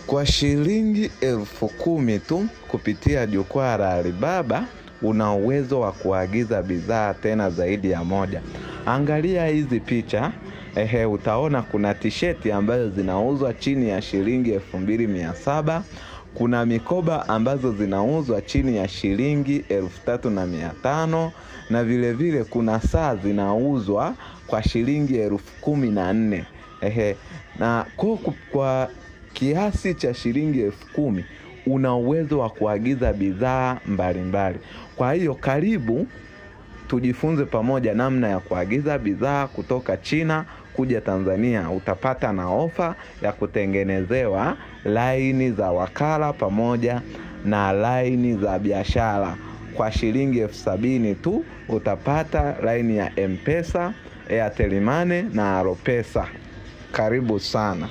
Kwa shilingi 10,000 tu kupitia jukwaa la Alibaba una uwezo wa kuagiza bidhaa tena zaidi ya moja. Angalia hizi picha, utaona kuna t-shirt ambazo zinauzwa chini ya shilingi 2,700. Kuna mikoba ambazo zinauzwa chini ya shilingi 3,500, na vile vile kuna saa zinauzwa kwa shilingi 14,000. Na kwa kiasi cha shilingi 10,000 una uwezo wa kuagiza bidhaa mbalimbali. Kwa hiyo karibu tujifunze pamoja namna ya kuagiza bidhaa kutoka China kuja Tanzania. Utapata na ofa ya kutengenezewa laini za wakala pamoja na laini za biashara. Kwa shilingi 70,000 tu utapata laini ya M-Pesa, Airtel Money na Alopesa. Karibu sana.